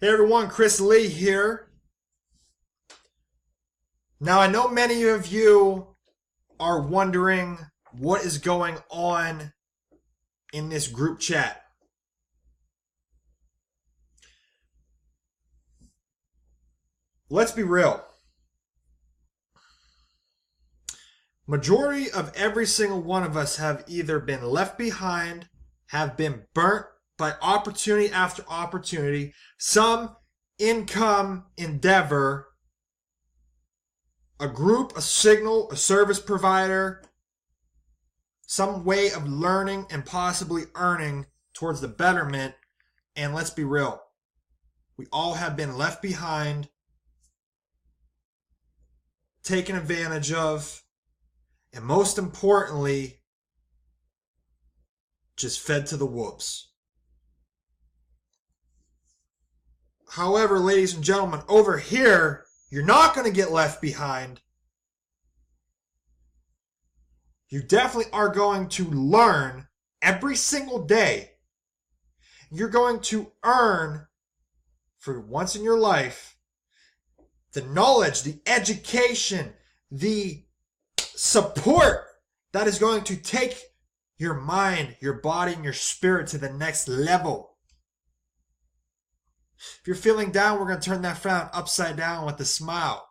Hey everyone, Chris Lee here. Now I know many of you are wondering what is going on in this group chat. Let's be real. Majority of every single one of us have either been left behind, have been burnt by opportunity after opportunity, some income endeavor, a group, a signal, a service provider, some way of learning and possibly earning towards the betterment. And let's be real, we all have been left behind, taken advantage of, and most importantly, just fed to the wolves. However, ladies and gentlemen, over here, you're not going to get left behind. You definitely are going to learn every single day. You're going to earn, for once in your life, the knowledge, the education, the support that is going to take your mind, your body, and your spirit to the next level. If you're feeling down, we're going to turn that frown upside down with a smile.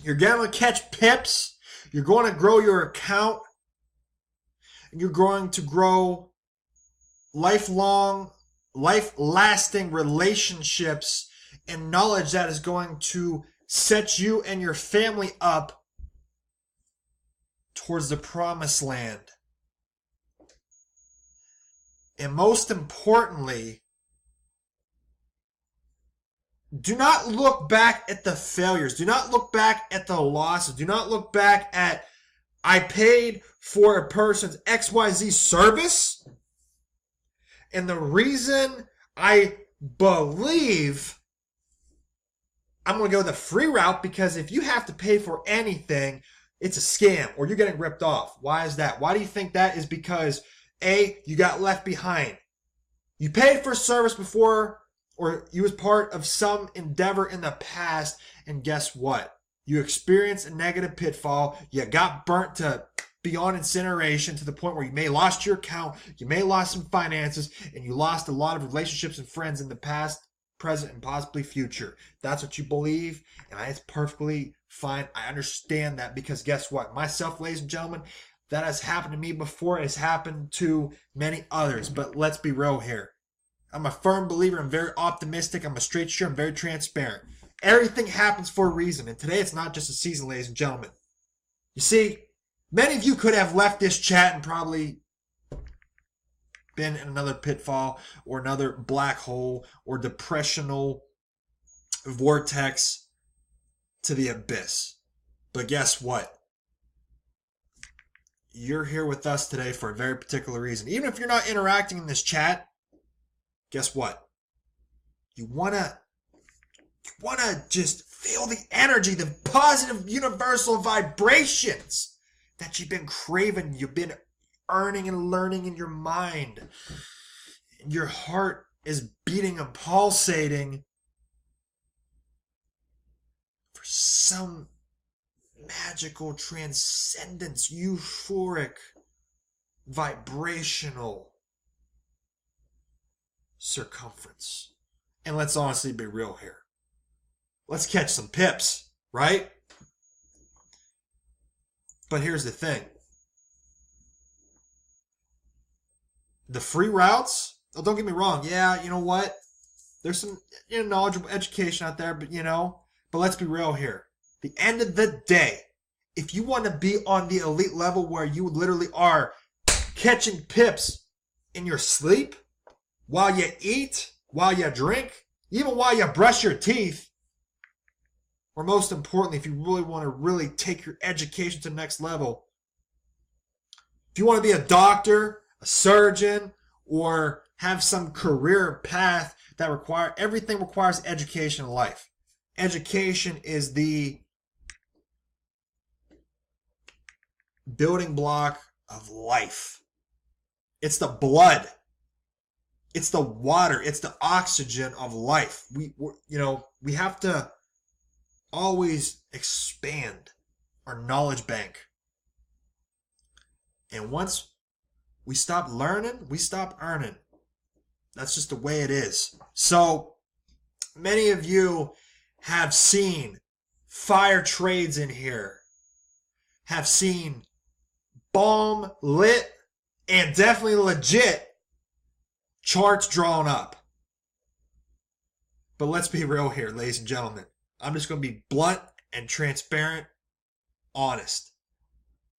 You're going to catch pips. You're going to grow your account. And you're going to grow lifelong, life-lasting relationships and knowledge that is going to set you and your family up towards the promised land. And most importantly, do not look back at the failures. Do not look back at the losses. Do not look back at, I paid for a person's XYZ service, and the reason I believe I'm going to go the free route, because if you have to pay for anything, it's a scam or you're getting ripped off. Why is that? Why do you think that is? Because A, you got left behind. You paid for service before, or you was part of some endeavor in the past, and guess what? You experienced a negative pitfall. You got burnt to beyond incineration, to the point where you may lost your account, you may lost some finances, and you lost a lot of relationships and friends in the past, present, and possibly future. That's what you believe, and it's perfectly fine. I understand that, because guess what? Myself, ladies and gentlemen, that has happened to me before. It has happened to many others. But let's be real here. I'm a firm believer. I'm very optimistic. I'm a straight shooter. I'm very transparent. Everything happens for a reason. And today it's not just a season, ladies and gentlemen. You see, many of you could have left this chat and probably been in another pitfall or another black hole or depressional vortex to the abyss. But guess what? You're here with us today for a very particular reason. Even if you're not interacting in this chat, guess what? You wanna just feel the energy, the positive universal vibrations that you've been craving, you've been earning and learning in your mind. Your heart is beating and pulsating for some magical transcendence, euphoric, vibrational circumference. And let's honestly be real here. Let's catch some pips, right? But here's the thing. The free routes, oh, don't get me wrong. Yeah, you know what? There's some knowledgeable education out there, but let's be real here. The end of the day, if you want to be on the elite level where you literally are catching pips in your sleep, while you eat, while you drink, even while you brush your teeth, or most importantly, if you really want to really take your education to the next level, if you want to be a doctor, a surgeon, or have some career path that everything requires education in life. Education is the building block of life. It's the blood. It's the water. It's the oxygen of life. We have to always expand our knowledge bank. And once we stop learning, we stop earning. That's just the way it is. So many of you have seen fire trades in here, have seen bomb lit and definitely legit charts drawn up. But let's be real here, ladies and gentlemen. I'm just going to be blunt and transparent, honest.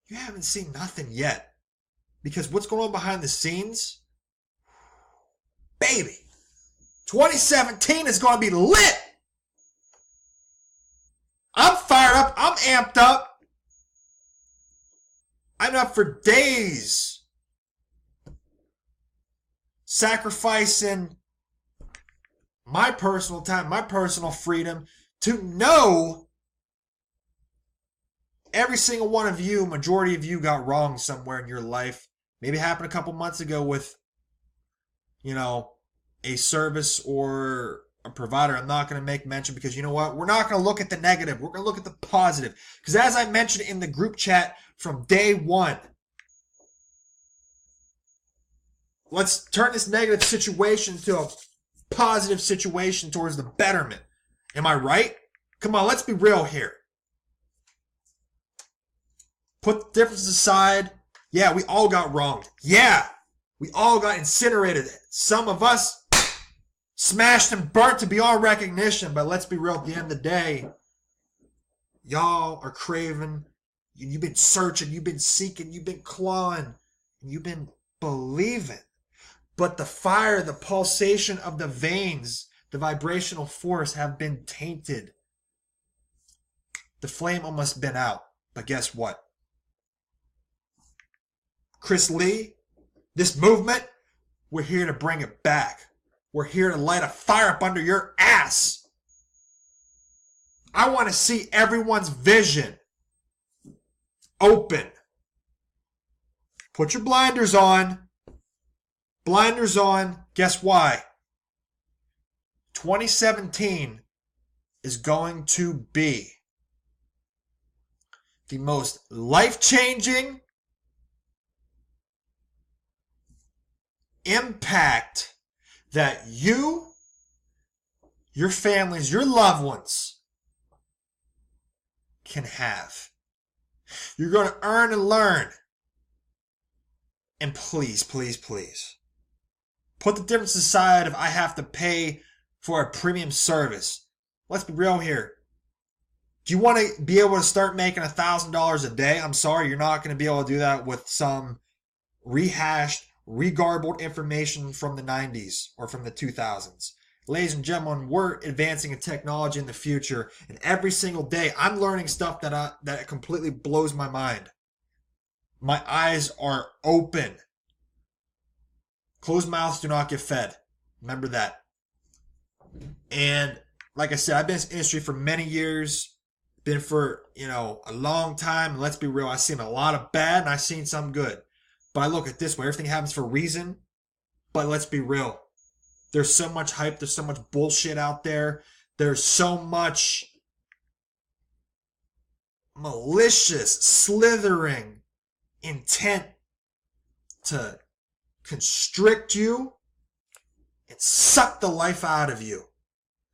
You haven't seen nothing yet. Because what's going on behind the scenes? Baby, 2017 is going to be lit. I'm fired up. I'm amped up. I'm up for days sacrificing my personal time, my personal freedom to know every single one of you, majority of you got wrong somewhere in your life. Maybe it happened a couple months ago with, a service or a provider I'm not going to make mention because you know what? We're not going to look at the negative. We're going to look at the positive. Because as I mentioned in the group chat from day one, let's turn this negative situation to a positive situation towards the betterment. Am I right? Come on, let's be real here. Put the differences aside. Yeah, we all got wronged. Yeah, we all got incinerated. Some of us smashed and burnt to beyond recognition. But let's be real, at the end of the day, y'all are craving. You've been searching. You've been seeking. You've been clawing. And you've been believing. But the fire, the pulsation of the veins, the vibrational force have been tainted. The flame almost been out. But guess what? Chris Lee, this movement, we're here to bring it back. We're here to light a fire up under your ass. I want to see everyone's vision open. Put your blinders on. Blinders on. Guess why? 2017 is going to be the most life-changing impact that you, your families, your loved ones can have. You're going to earn and learn. And please, please, please, put the difference aside if I have to pay for a premium service. Let's be real here. Do you want to be able to start making $1,000 a day? I'm sorry, you're not going to be able to do that with some rehashed, regarbled information from the 90s or from the 2000s. Ladies and gentlemen, we're advancing in technology in the future, and every single day I'm learning stuff that completely blows my mind. My eyes are open. Closed mouths do not get fed. Remember that. And like I said, I've been in this industry for many years. Been for, a long time. And let's be real, I've seen a lot of bad and I've seen some good. But I look at it this way, everything happens for a reason. But let's be real. There's so much hype. There's so much bullshit out there. There's so much malicious, slithering intent to constrict you and suck the life out of you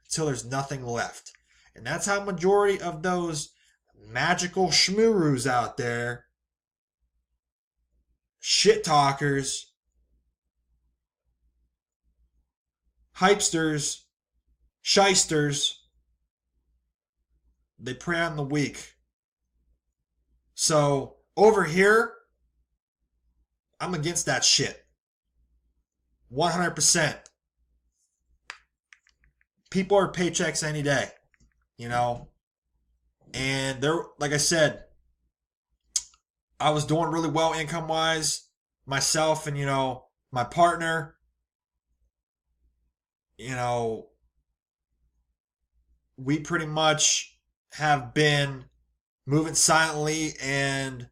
until there's nothing left. And that's how majority of those magical schmurus out there, shit talkers, hypesters, shysters, they prey on the weak. So over here, I'm against that shit. 100%. People are paychecks any day, And they're, like I said, I was doing really well income-wise. Myself and, my partner, we pretty much have been moving silently, and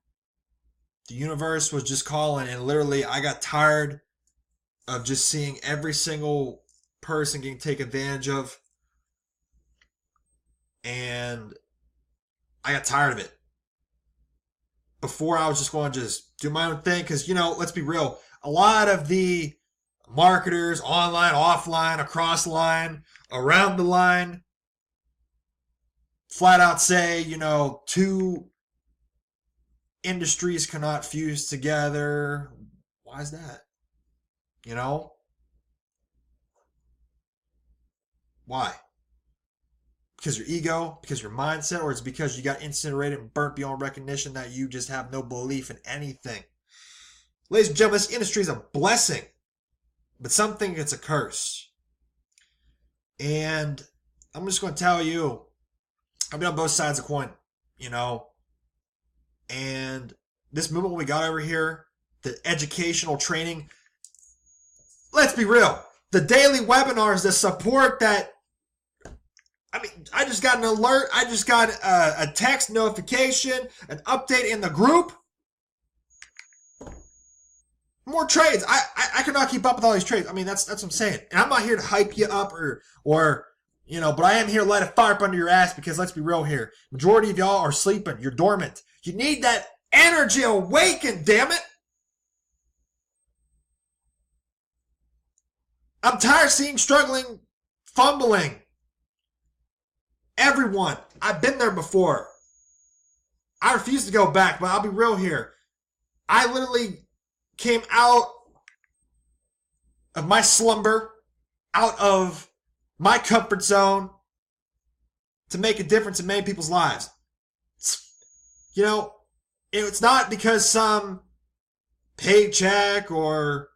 the universe was just calling. And literally, I got tired of just seeing every single person getting taken advantage of. And I got tired of it. Before, I was just going to just do my own thing because, let's be real. A lot of the marketers, online, offline, across the line, around the line, flat out say, two industries cannot fuse together. Why is that? Why? Because your ego, because your mindset, or it's because you got incinerated and burnt beyond recognition that you just have no belief in anything. Ladies and gentlemen, this industry is a blessing, but some think it's a curse. And I'm just going to tell you, I've been on both sides of the coin, and this movement we got over here, the educational training, let's be real, the daily webinars, the support that, I just got an alert. I just got a text notification, an update in the group. More trades. I cannot keep up with all these trades. That's what I'm saying. And I'm not here to hype you up or but I am here to light a fire up under your ass because let's be real here. Majority of y'all are sleeping. You're dormant. You need that energy awakened, damn it. I'm tired of seeing struggling, fumbling. Everyone. I've been there before. I refuse to go back, but I'll be real here. I literally came out of my slumber, out of my comfort zone to make a difference in many people's lives. It's not because some paycheck or,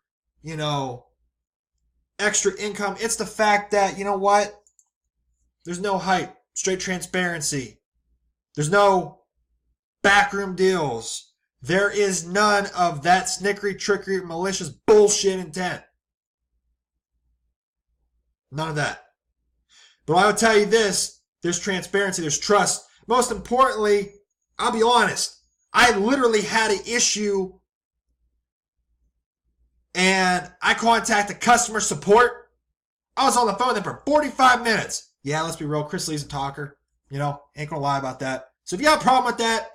extra income. It's the fact that, there's no hype. Straight transparency. There's no backroom deals. There is none of that snickery, trickery, malicious bullshit intent. None of that. But I will tell you this, there's transparency, there's trust. Most importantly, I'll be honest, I literally had an issue and I contacted customer support. I was on the phone with them for 45 minutes. Yeah, let's be real. Chris Lee's a talker. Ain't gonna lie about that. So if you have a problem with that,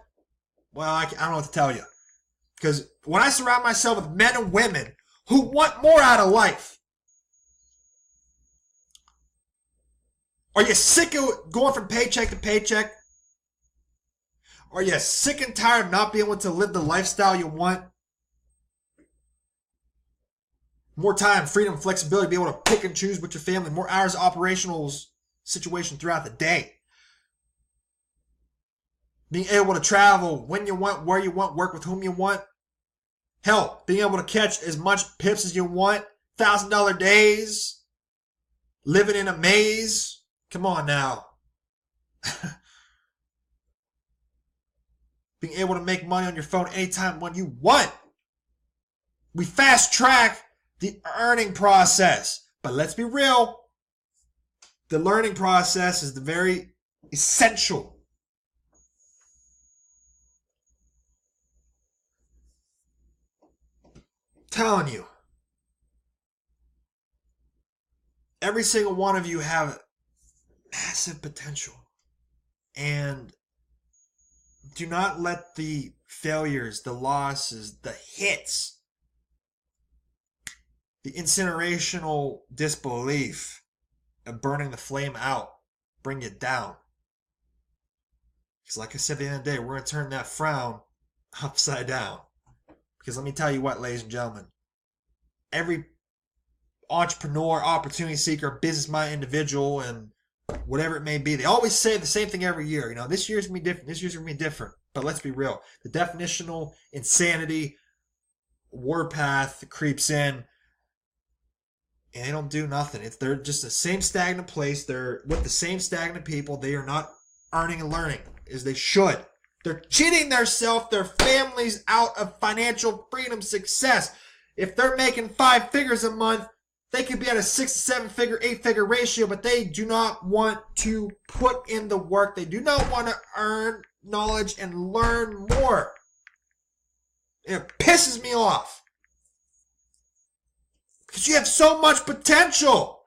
well, I don't know what to tell you. Because when I surround myself with men and women who want more out of life, are you sick of going from paycheck to paycheck? Are you sick and tired of not being able to live the lifestyle you want? More time, freedom, flexibility, be able to pick and choose with your family, more hours of operational situation throughout the day. Being able to travel when you want, where you want, work with whom you want. Hell, being able to catch as much pips as you want. $1,000 days. Living in a maze. Come on now. Being able to make money on your phone anytime when you want. We fast track the earning process. But let's be real. The learning process is the very essential. Telling you, every single one of you have massive potential, and do not let the failures, the losses, the hits, the incinerational disbelief of burning the flame out bring you down. Because like I said at the end of the day, we're going to turn that frown upside down. Because let me tell you what, ladies and gentlemen, every entrepreneur, opportunity seeker, business-minded individual, and whatever it may be, they always say the same thing every year. This year's going to be different. This year's going to be different. But let's be real. The definitional insanity warpath creeps in, and they don't do nothing. They're just the same stagnant place. They're with the same stagnant people. They are not earning and learning as they should. They're cheating themselves, their families out of financial freedom, success. If they're making 5 figures a month, they could be at a 6 to 7 figure, 8 figure ratio, but they do not want to put in the work. They do not want to earn knowledge and learn more. It pisses me off. Because you have so much potential.